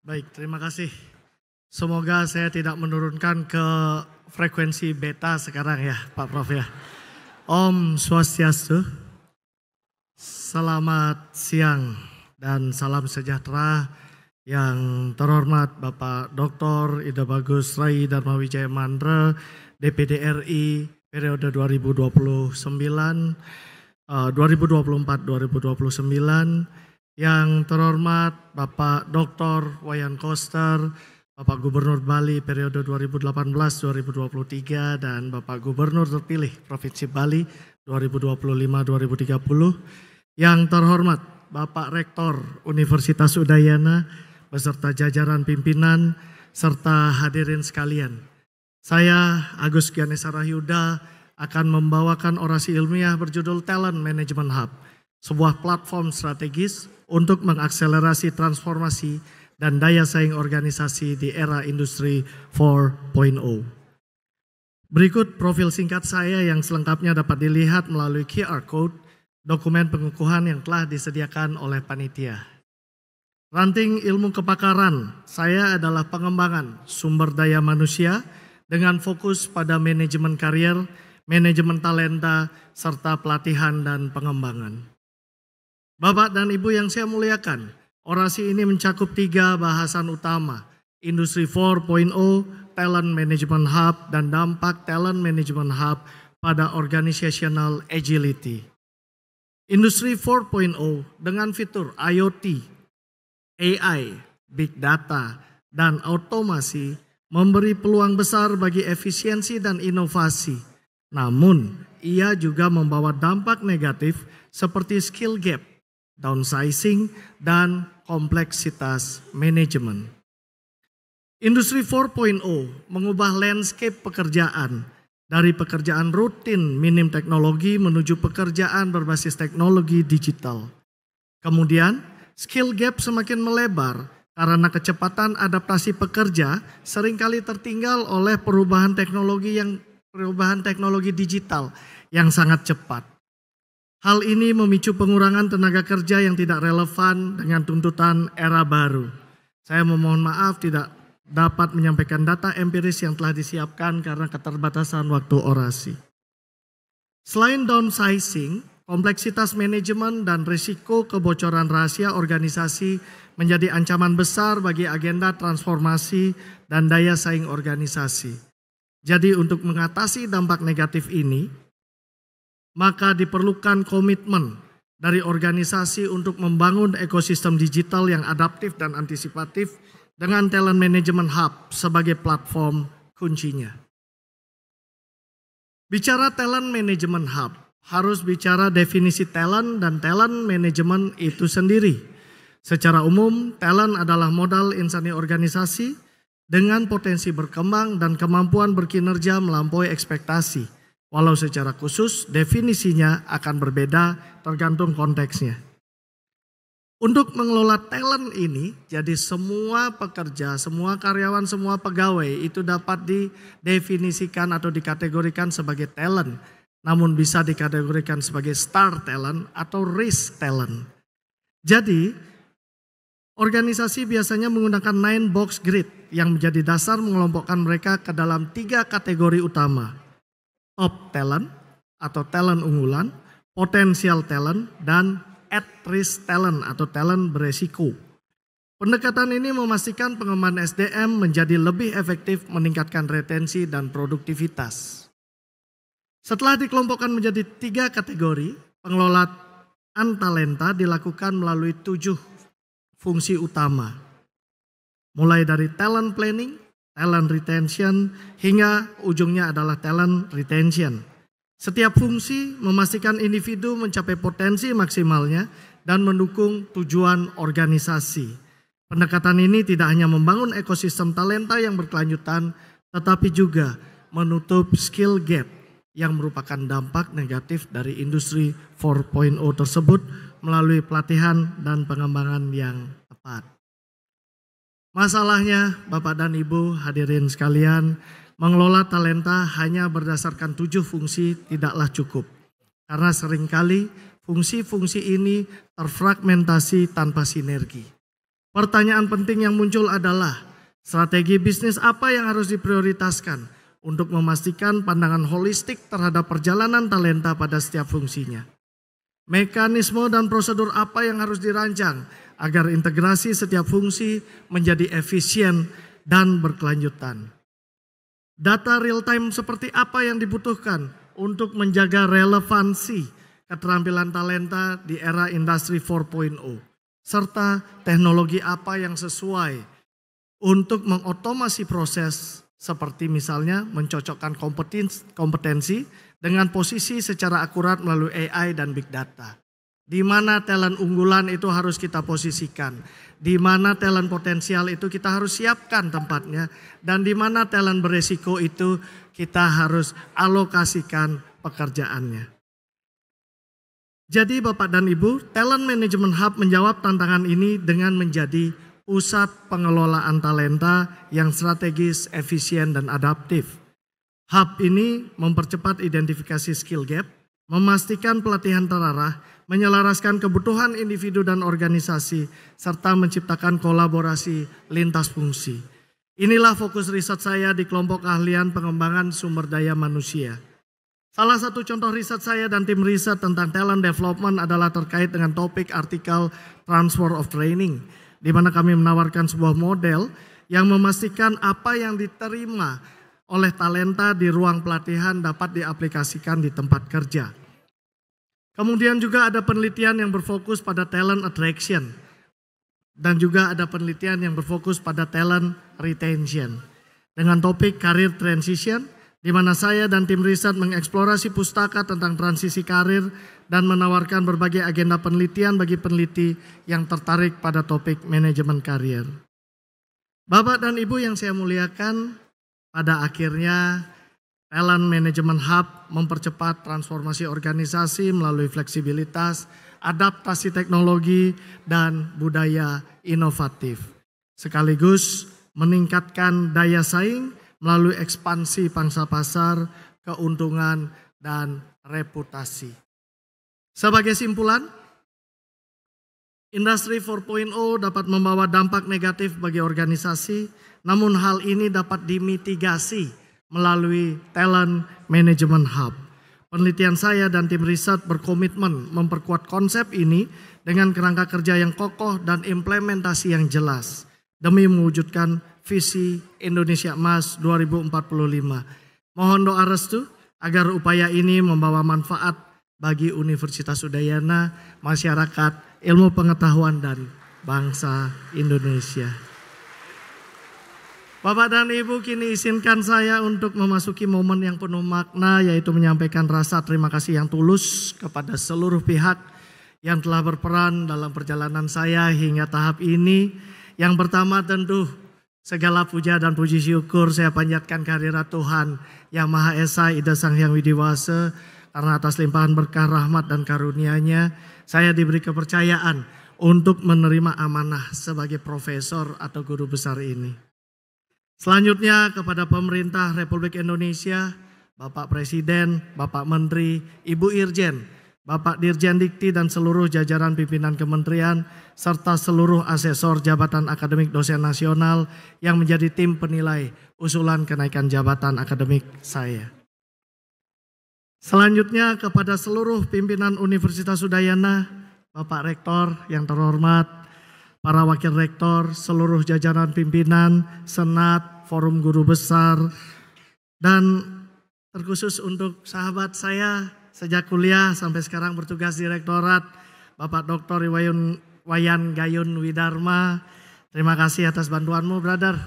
Baik, terima kasih. Semoga saya tidak menurunkan ke frekuensi beta sekarang ya, Pak Prof ya. Om Swastiastu, selamat siang dan salam sejahtera yang terhormat Bapak Dr. Ida Bagus Rai Dharma Wijaya Mandra, DPD RI periode 2024-2029, yang terhormat Bapak Dr. Wayan Koster, Bapak Gubernur Bali periode 2018-2023 dan Bapak Gubernur terpilih Provinsi Bali 2025-2030, yang terhormat Bapak Rektor Universitas Udayana beserta jajaran pimpinan serta hadirin sekalian. Saya Agus Ganesha Rahyuda akan membawakan orasi ilmiah berjudul Talent Management Hub, sebuah platform strategis untuk mengakselerasi transformasi dan daya saing organisasi di era industri 4.0. Berikut profil singkat saya yang selengkapnya dapat dilihat melalui QR Code dokumen pengukuhan yang telah disediakan oleh panitia. Ranting ilmu kepakaran saya adalah pengembangan sumber daya manusia dengan fokus pada manajemen karier, manajemen talenta, serta pelatihan dan pengembangan. Bapak dan Ibu yang saya muliakan, orasi ini mencakup 3 bahasan utama, Industri 4.0, Talent Management Hub, dan dampak Talent Management Hub pada Organizational Agility. Industri 4.0 dengan fitur IoT, AI, Big Data, dan otomasi memberi peluang besar bagi efisiensi dan inovasi. Namun, ia juga membawa dampak negatif seperti skill gap, downsizing, dan kompleksitas manajemen. Industri 4.0 mengubah landscape pekerjaan dari pekerjaan rutin minim teknologi menuju pekerjaan berbasis teknologi digital. Kemudian, skill gap semakin melebar karena kecepatan adaptasi pekerja seringkali tertinggal oleh perubahan teknologi digital yang sangat cepat. Hal ini memicu pengurangan tenaga kerja yang tidak relevan dengan tuntutan era baru. Saya memohon maaf tidak dapat menyampaikan data empiris yang telah disiapkan karena keterbatasan waktu orasi. Selain downsizing, kompleksitas manajemen dan risiko kebocoran rahasia organisasi menjadi ancaman besar bagi agenda transformasi dan daya saing organisasi. Jadi untuk mengatasi dampak negatif ini, maka diperlukan komitmen dari organisasi untuk membangun ekosistem digital yang adaptif dan antisipatif dengan Talent Management Hub sebagai platform kuncinya. Bicara Talent Management Hub, harus bicara definisi talent dan talent management itu sendiri. Secara umum, talent adalah modal insani organisasi dengan potensi berkembang dan kemampuan berkinerja melampaui ekspektasi. Walau secara khusus definisinya akan berbeda tergantung konteksnya. Untuk mengelola talent ini, jadi semua pekerja, semua karyawan, semua pegawai itu dapat didefinisikan atau dikategorikan sebagai talent. Namun bisa dikategorikan sebagai star talent atau risk talent. Jadi organisasi biasanya menggunakan 9 box grid yang menjadi dasar mengelompokkan mereka ke dalam 3 kategori utama. Top talent atau talent unggulan, potensial talent, dan at risk talent atau talent beresiko. Pendekatan ini memastikan pengembangan SDM menjadi lebih efektif meningkatkan retensi dan produktivitas. Setelah dikelompokkan menjadi 3 kategori, pengelolaan talenta dilakukan melalui 7 fungsi utama. Mulai dari talent planning, talent retention, hingga ujungnya adalah talent retention. Setiap fungsi memastikan individu mencapai potensi maksimalnya dan mendukung tujuan organisasi. Pendekatan ini tidak hanya membangun ekosistem talenta yang berkelanjutan, tetapi juga menutup skill gap yang merupakan dampak negatif dari industri 4.0 tersebut melalui pelatihan dan pengembangan yang tepat. Masalahnya, Bapak dan Ibu hadirin sekalian, mengelola talenta hanya berdasarkan 7 fungsi tidaklah cukup. Karena seringkali fungsi-fungsi ini terfragmentasi tanpa sinergi. Pertanyaan penting yang muncul adalah strategi bisnis apa yang harus diprioritaskan untuk memastikan pandangan holistik terhadap perjalanan talenta pada setiap fungsinya. Mekanisme dan prosedur apa yang harus dirancang agar integrasi setiap fungsi menjadi efisien dan berkelanjutan. Data real time seperti apa yang dibutuhkan untuk menjaga relevansi keterampilan talenta di era industri 4.0, serta teknologi apa yang sesuai untuk mengotomasi proses seperti misalnya mencocokkan kompetensi dengan posisi secara akurat melalui AI dan Big Data. Di mana talent unggulan itu harus kita posisikan, di mana talent potensial itu kita harus siapkan tempatnya, dan di mana talent beresiko itu kita harus alokasikan pekerjaannya. Jadi Bapak dan Ibu, Talent Management Hub menjawab tantangan ini dengan menjadi pusat pengelolaan talenta yang strategis, efisien, dan adaptif. Hub ini mempercepat identifikasi skill gap, memastikan pelatihan terarah, menyelaraskan kebutuhan individu dan organisasi, serta menciptakan kolaborasi lintas fungsi. Inilah fokus riset saya di kelompok keahlian pengembangan sumber daya manusia. Salah satu contoh riset saya dan tim riset tentang talent development adalah terkait dengan topik artikel transfer of training, di mana kami menawarkan sebuah model yang memastikan apa yang diterima oleh talenta di ruang pelatihan dapat diaplikasikan di tempat kerja. Kemudian juga ada penelitian yang berfokus pada talent attraction dan juga ada penelitian yang berfokus pada talent retention dengan topik career transition, di mana saya dan tim riset mengeksplorasi pustaka tentang transisi karir dan menawarkan berbagai agenda penelitian bagi peneliti yang tertarik pada topik manajemen karier. Bapak dan Ibu yang saya muliakan, pada akhirnya Talent Management Hub mempercepat transformasi organisasi melalui fleksibilitas, adaptasi teknologi, dan budaya inovatif. Sekaligus meningkatkan daya saing melalui ekspansi pangsa pasar, keuntungan, dan reputasi. Sebagai simpulan, Industri 4.0 dapat membawa dampak negatif bagi organisasi, namun hal ini dapat dimitigasi melalui Talent Management Hub. Penelitian saya dan tim riset berkomitmen memperkuat konsep ini dengan kerangka kerja yang kokoh dan implementasi yang jelas demi mewujudkan visi Indonesia Emas 2045. Mohon doa restu agar upaya ini membawa manfaat bagi Universitas Udayana, masyarakat, ilmu pengetahuan, dan bangsa Indonesia. Bapak dan Ibu, kini izinkan saya untuk memasuki momen yang penuh makna, yaitu menyampaikan rasa terima kasih yang tulus kepada seluruh pihak yang telah berperan dalam perjalanan saya hingga tahap ini. Yang pertama tentu segala puja dan puji syukur saya panjatkan kehadirat Tuhan Yang Maha Esa, Ida Sang Hyang Widiwasa, karena atas limpahan berkah rahmat dan karunia-Nya saya diberi kepercayaan untuk menerima amanah sebagai profesor atau guru besar ini. Selanjutnya kepada pemerintah Republik Indonesia, Bapak Presiden, Bapak Menteri, Ibu Irjen, Bapak Dirjen Dikti dan seluruh jajaran pimpinan kementerian, serta seluruh asesor jabatan akademik dosen nasional yang menjadi tim penilai usulan kenaikan jabatan akademik saya. Selanjutnya kepada seluruh pimpinan Universitas Udayana, Bapak Rektor yang terhormat, para wakil rektor, seluruh jajaran pimpinan, senat, forum guru besar, dan terkhusus untuk sahabat saya sejak kuliah sampai sekarang bertugas di rektorat, Bapak Dr. Wayan Gayun Widarma. Terima kasih atas bantuanmu, brother.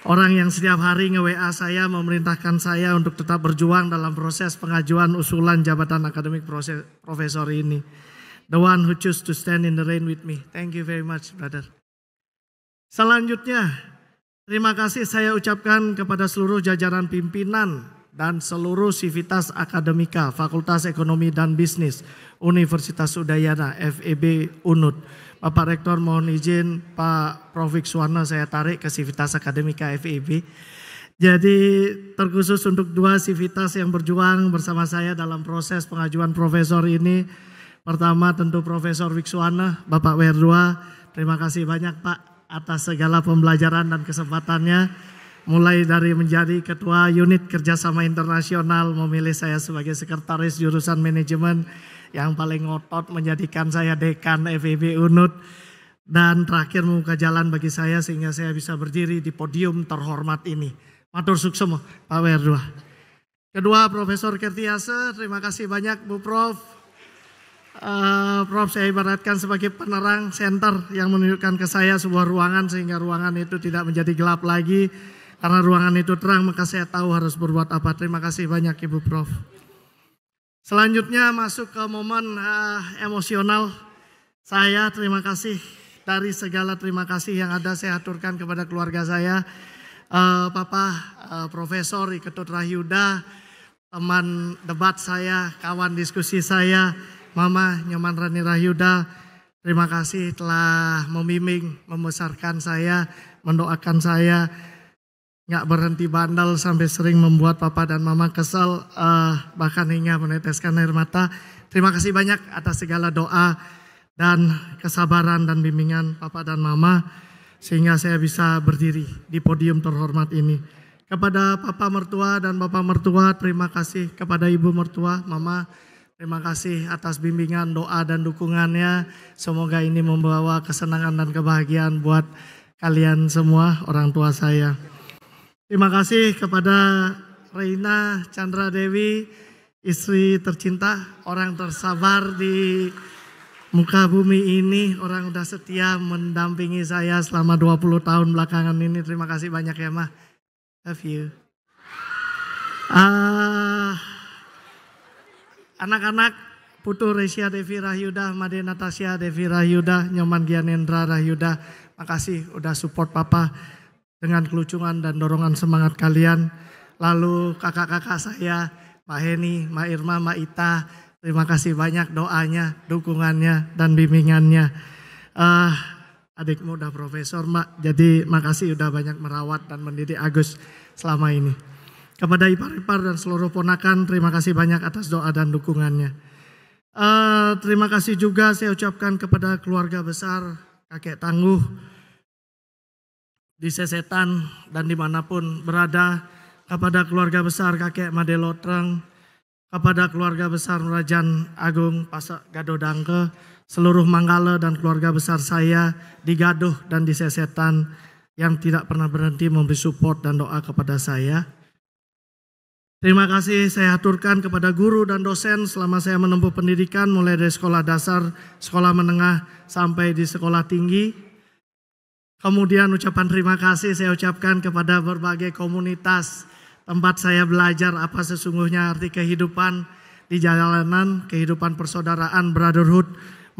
Orang yang setiap hari nge-WA saya memerintahkan saya untuk tetap berjuang dalam proses pengajuan usulan jabatan akademik profesor ini. The one who choose to stand in the rain with me. Thank you very much, brother. Selanjutnya, terima kasih saya ucapkan kepada seluruh jajaran pimpinan dan seluruh sivitas akademika Fakultas Ekonomi dan Bisnis Universitas Udayana FEB UNUD. Bapak Rektor mohon izin Pak Prof. Wikswana saya tarik ke sivitas akademika FEB. Jadi terkhusus untuk dua sivitas yang berjuang bersama saya dalam proses pengajuan profesor ini. Pertama tentu Profesor Wikswana, Bapak Werdua, Terima kasih banyak Pak atas segala pembelajaran dan kesempatannya. Mulai dari menjadi Ketua Unit Kerjasama Internasional, memilih saya sebagai Sekretaris Jurusan Manajemen, yang paling ngotot menjadikan saya Dekan FEB Unut. Dan terakhir membuka jalan bagi saya sehingga saya bisa berdiri di podium terhormat ini. Matur suksema Pak Werdua. Kedua, Profesor Kertiase, terima kasih banyak Bu Prof. Prof, saya ibaratkan sebagai penerang senter yang menunjukkan ke saya sebuah ruangan sehingga ruangan itu tidak menjadi gelap lagi. Karena ruangan itu terang maka saya tahu harus berbuat apa. Terima kasih banyak Ibu Prof. Selanjutnya masuk ke momen emosional. Saya terima kasih dari segala terima kasih yang ada saya aturkan kepada keluarga saya. Papa Profesor Iketut Rahyuda, teman debat saya, kawan diskusi saya, Mama Nyoman Rani Rahyuda, terima kasih telah membimbing, membesarkan saya, mendoakan saya, nggak berhenti bandel sampai sering membuat Papa dan Mama kesal, bahkan hingga meneteskan air mata. Terima kasih banyak atas segala doa dan kesabaran dan bimbingan Papa dan Mama, sehingga saya bisa berdiri di podium terhormat ini. Kepada Papa Mertua dan Bapak Mertua, terima kasih. Kepada Ibu Mertua, Mama, terima kasih atas bimbingan, doa dan dukungannya. Semoga ini membawa kesenangan dan kebahagiaan buat kalian semua, orang tua saya. Terima kasih kepada Reina Chandra Dewi, istri tercinta, orang tersabar di muka bumi ini, orang udah setia mendampingi saya selama 20 tahun belakangan ini. Terima kasih banyak ya Ma. Love you. Anak-anak, Putu Resia Devi Rahyuda, Made Natasha Devi Rahyuda, Nyoman Gyanendra Rahyuda, makasih udah support Papa dengan kelucuan dan dorongan semangat kalian. Lalu kakak-kakak saya, Mbak Heni, Mbak Irma, Mbak Ita, terima kasih banyak doanya, dukungannya, dan bimbingannya. Adikmu udah profesor Mbak, jadi makasih udah banyak merawat dan mendidik Agus selama ini. Kepada ipar-ipar dan seluruh ponakan, terima kasih banyak atas doa dan dukungannya. Terima kasih juga saya ucapkan kepada keluarga besar, kakek tangguh, di Sesetan dan dimanapun berada, kepada keluarga besar kakek Made Lotreng, kepada keluarga besar Rajan Agung Pasak Gado Dangke, seluruh Manggala dan keluarga besar saya di Gaduh dan di Sesetan yang tidak pernah berhenti memberi support dan doa kepada saya. Terima kasih saya aturkan kepada guru dan dosen selama saya menempuh pendidikan mulai dari sekolah dasar, sekolah menengah sampai di sekolah tinggi. Kemudian ucapan terima kasih saya ucapkan kepada berbagai komunitas tempat saya belajar apa sesungguhnya arti kehidupan di jalanan, kehidupan persaudaraan, brotherhood.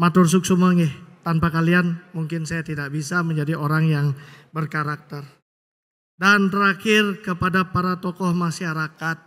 Matur suksuma nggih. Tanpa kalian mungkin saya tidak bisa menjadi orang yang berkarakter. Dan terakhir kepada para tokoh masyarakat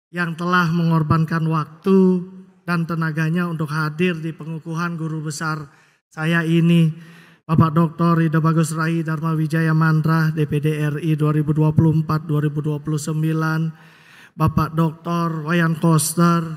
yang telah mengorbankan waktu dan tenaganya untuk hadir di pengukuhan guru besar saya ini. Bapak Dr. Ida Bagus Rai Dharma Wijaya Mantra, DPD RI 2024-2029, Bapak Dr. Wayan Koster,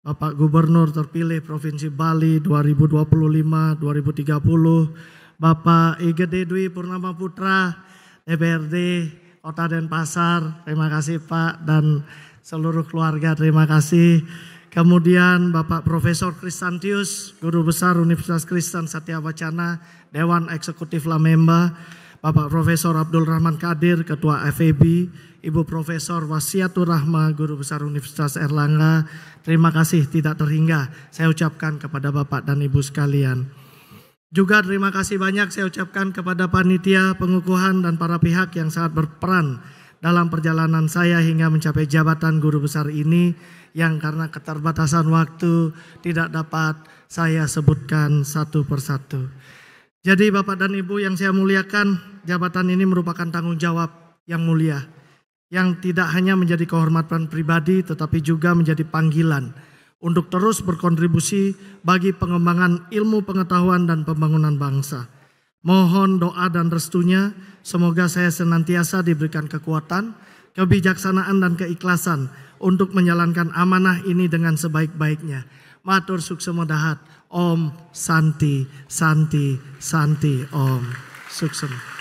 Bapak Gubernur terpilih Provinsi Bali 2025-2030, Bapak Igede Dwi Purnama Putra, DPRD Kota Denpasar, terima kasih Pak, dan seluruh keluarga terima kasih. Kemudian Bapak Profesor Kristantius, Guru Besar Universitas Kristen Satya Wacana, Dewan Eksekutif Lamemba, Bapak Profesor Abdul Rahman Kadir, Ketua FEB, Ibu Profesor Wasiatur Rahma, Guru Besar Universitas Erlangga, terima kasih tidak terhingga saya ucapkan kepada Bapak dan Ibu sekalian. Juga terima kasih banyak saya ucapkan kepada panitia pengukuhan dan para pihak yang sangat berperan dalam perjalanan saya hingga mencapai jabatan guru besar ini, yang karena keterbatasan waktu tidak dapat saya sebutkan satu persatu. Jadi Bapak dan Ibu yang saya muliakan, jabatan ini merupakan tanggung jawab yang mulia, yang tidak hanya menjadi kehormatan pribadi tetapi juga menjadi panggilan untuk terus berkontribusi bagi pengembangan ilmu pengetahuan dan pembangunan bangsa. Mohon doa dan restunya, semoga saya senantiasa diberikan kekuatan, kebijaksanaan dan keikhlasan untuk menjalankan amanah ini dengan sebaik-baiknya. matur suksema dahat. Om Santi, Santi, Santi, Om Suksema.